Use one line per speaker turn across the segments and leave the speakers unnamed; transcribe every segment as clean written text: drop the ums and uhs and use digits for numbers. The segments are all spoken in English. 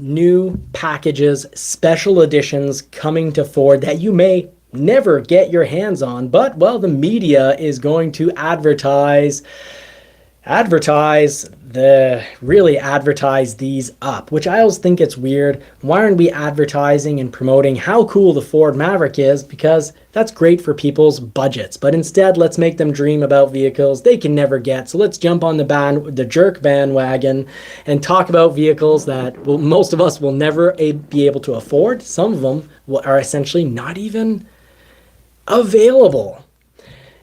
new packages, special editions coming to Ford that you may never get your hands on, but well, the media is going to advertise these up, which I always think it's weird. Why aren't we advertising and promoting how cool the Ford Maverick is? Because that's great for people's budgets, but instead let's make them dream about vehicles they can never get. So let's jump on the jerk bandwagon and talk about vehicles that most of us will never be able to afford. Some of them are essentially not even available.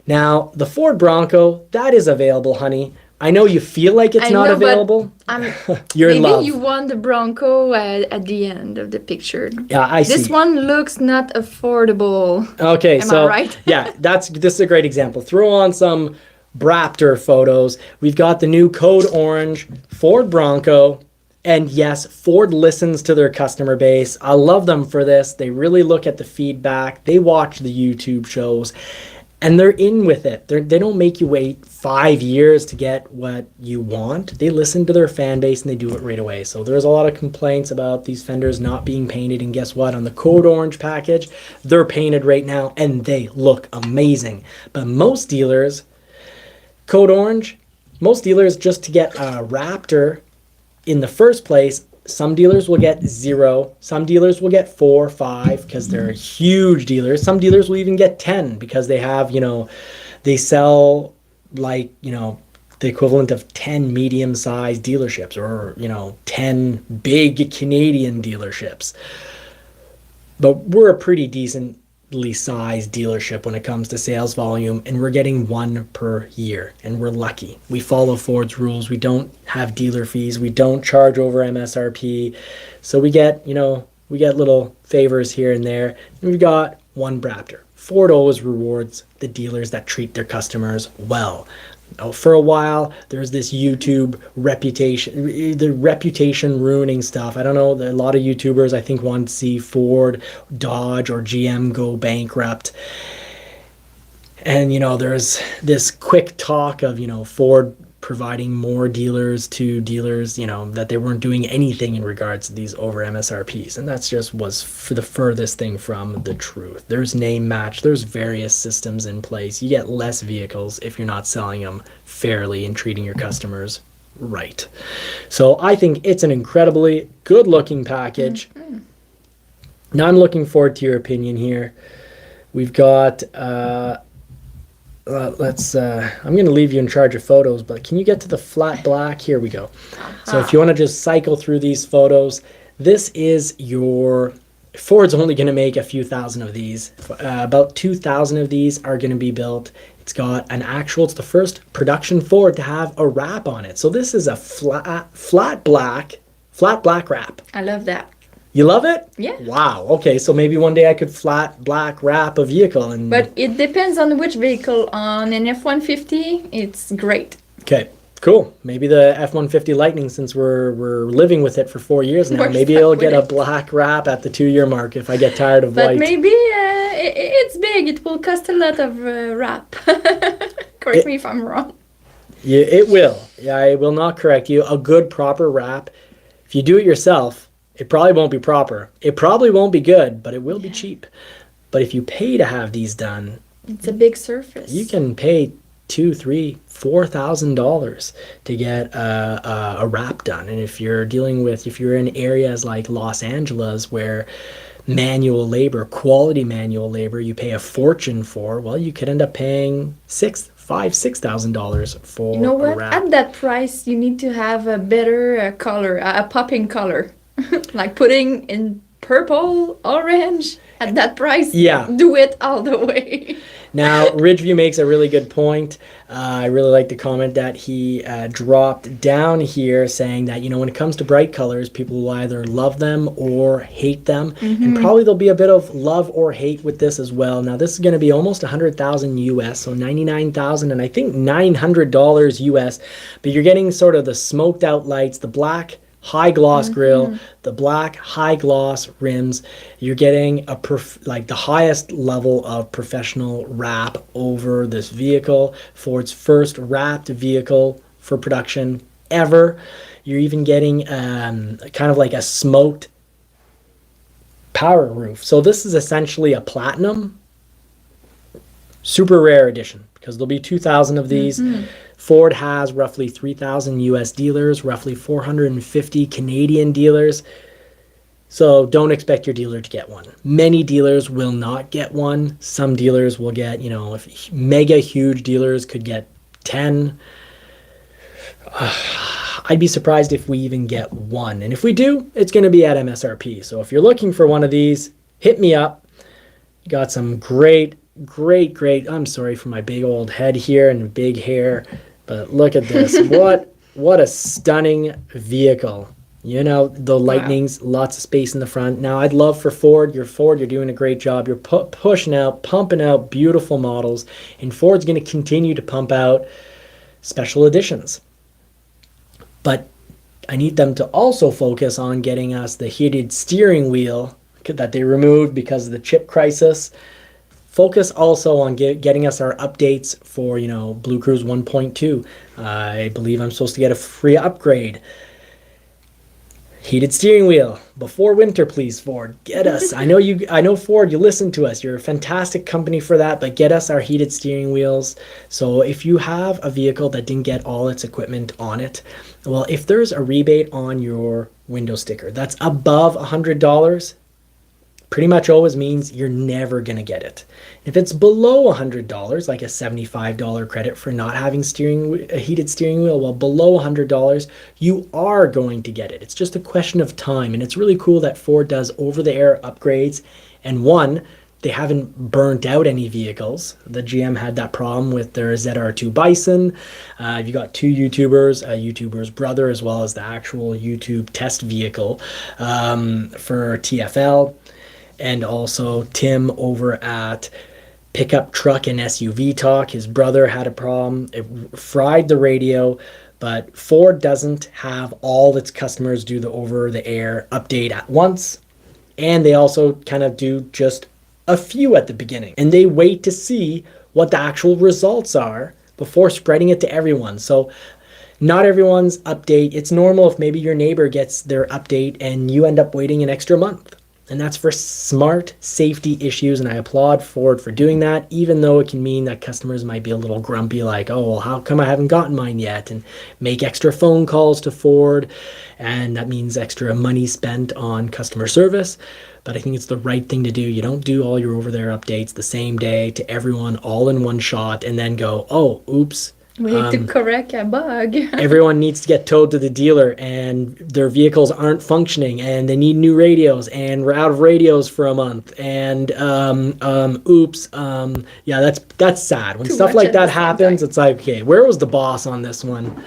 Now, the Ford Bronco, that is available, honey. I know you feel like it's not available. You're in love.
Maybe you want the Bronco at the end of the picture.
Yeah, I see.
This one looks not affordable.
Okay,
Am I right?
Yeah, this is a great example. Throw on some Braptor photos. We've got the new Code Orange Ford Bronco. And yes, Ford listens to their customer base. I love them for this. They really look at the feedback. They watch the YouTube shows. And they're in with it. They don't make you wait 5 years to get what you want. They listen to their fan base and they do it right away. So there's a lot of complaints about these fenders not being painted. And guess what? On the Code Orange package, they're painted right now and they look amazing. But most dealers, Code Orange, most dealers just to get a Raptor in the first place, some dealers will get 0. Some dealers will get 4, 5 because they're huge dealers. Some dealers will even get 10 because they have, they sell like, the equivalent of 10 medium-sized dealerships or, 10 big Canadian dealerships. But we're a pretty decently sized dealership when it comes to sales volume, and we're getting 1 per year, and we're lucky. We follow Ford's rules. We don't have dealer fees. We don't charge over MSRP. So we get little favors here and there. And we've got 1 Braptor. Ford always rewards the dealers that treat their customers well. For a while, there's this YouTube reputation ruining stuff. I don't know, a lot of YouTubers I think want to see Ford, Dodge, or GM go bankrupt. And, there's this quick talk of, Ford providing more dealers to dealers, that they weren't doing anything in regards to these over MSRPs. And that's just was for the furthest thing from the truth. There's name match. There's various systems in place. You get less vehicles if you're not selling them fairly and treating your customers right. So I think it's an incredibly good looking package. Mm-hmm. Now I'm looking forward to your opinion here. We've got, I'm going to leave you in charge of photos, but can you get to the flat black? Here we go. So if you want to just cycle through these photos, this is Ford's only going to make a few thousand of these. About 2,000 of these are going to be built. It's got it's the first production Ford to have a wrap on it. So this is a flat black wrap.
I love that.
You love it?
Yeah.
Wow. Okay, so maybe one day I could flat black wrap a vehicle.
But it depends on which vehicle. On an F-150, it's great.
Okay, cool. Maybe the F-150 Lightning, since we're living with it for 4 years now, maybe it'll get a black wrap at the 2-year mark if I get tired of white.
But maybe it's big. It will cost a lot of wrap. Correct me if I'm wrong.
Yeah, it will. Yeah, I will not correct you. A good, proper wrap, if you do it yourself, it probably won't be proper. It probably won't be good, but it will be cheap. But if you pay to have these done,
it's a big surface.
You can pay $2,000, $3,000, $4,000 to get a wrap done. And if you're in areas like Los Angeles where quality manual labor, you pay a fortune for, well, you could end up paying $6,000 for
You know what?
a wrap.
At that price, you need to have a better color, a popping color. Like putting in purple, orange, at that price.
Yeah.
Do it all the way.
Now, Ridgeview makes a really good point. I really like the comment that he dropped down here saying that, when it comes to bright colors, people will either love them or hate them. Mm-hmm. And probably there'll be a bit of love or hate with this as well. Now, this is going to be almost $100,000 US, so $99,000 and I think $900 US. But you're getting sort of the smoked out lights, the black high gloss grill, the black high gloss rims. You're getting the highest level of professional wrap over this vehicle. Ford's first wrapped vehicle for production ever. You're even getting kind of like a smoked power roof. So this is essentially a platinum, super rare edition, because there'll be 2,000 of these. Ford has roughly 3,000 US dealers, roughly 450 Canadian dealers. So don't expect your dealer to get one. Many dealers will not get one. Some dealers will get, you know, if mega huge dealers could get 10. I'd be surprised if we even get one. And if we do, it's going to be at MSRP. So if you're looking for one of these, hit me up. Got some great, I'm sorry for my big old head here and big hair, but look at this. What a stunning vehicle. You know, the Lightnings, lots of space in the front. Now, I'd love for Ford. You're Ford, you're doing a great job. You're pushing out, pumping out beautiful models. And Ford's going to continue to pump out special editions. But I need them to also focus on getting us the heated steering wheel that they removed because of the chip crisis. Focus also on getting us our updates for, you know, Blue Cruise 1.2. I believe I'm supposed to get a free upgrade. Heated steering wheel before winter, please, Ford. Get us. I know Ford, you listen to us. You're a fantastic company for that, but get us our heated steering wheels. So if you have a vehicle that didn't get all its equipment on it, well, if there's a rebate on your window sticker that's above $100, pretty much always means you're never going to get it. If it's below $100, like a $75 credit for not having a heated steering wheel, well, below $100, you are going to get it. It's just a question of time. And it's really cool that Ford does over-the-air upgrades. And one, they haven't burnt out any vehicles. The GM had that problem with their ZR2 Bison. You got two YouTubers, a YouTuber's brother, as well as the actual YouTube test vehicle for TFL. And also Tim over at Pickup Truck and SUV Talk. His brother had a problem. It fried the radio, but Ford doesn't have all its customers do the over-the-air update at once. And they also kind of do just a few at the beginning. And they wait to see what the actual results are before spreading it to everyone. So not everyone's update. It's normal if maybe your neighbor gets their update and you end up waiting an extra month. And that's for smart safety issues, and I applaud Ford for doing that, even though it can mean that customers might be a little grumpy, like, oh, well, how come I haven't gotten mine yet? And make extra phone calls to Ford, and that means extra money spent on customer service. But I think it's the right thing to do. You don't do all your over-there updates the same day to everyone all in one shot and then go, oh, oops.
We need to correct a bug.
Everyone needs to get towed to the dealer and their vehicles aren't functioning and they need new radios and we're out of radios for a month and oops. Yeah, that's sad. When stuff like that happens, it's like, okay, where was the boss on this one?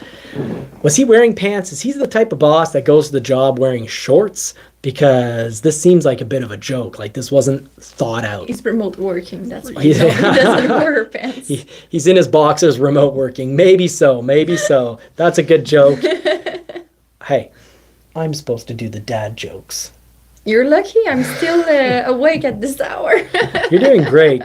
Was he wearing pants? Is he the type of boss that goes to the job wearing shorts? Because this seems like a bit of a joke. Like this wasn't thought out.
He's remote working. That's why he doesn't wear pants.
He's in his boxers remote working. Maybe so. That's a good joke. Hey, I'm supposed to do the dad jokes.
You're lucky I'm still awake at this hour.
You're doing great.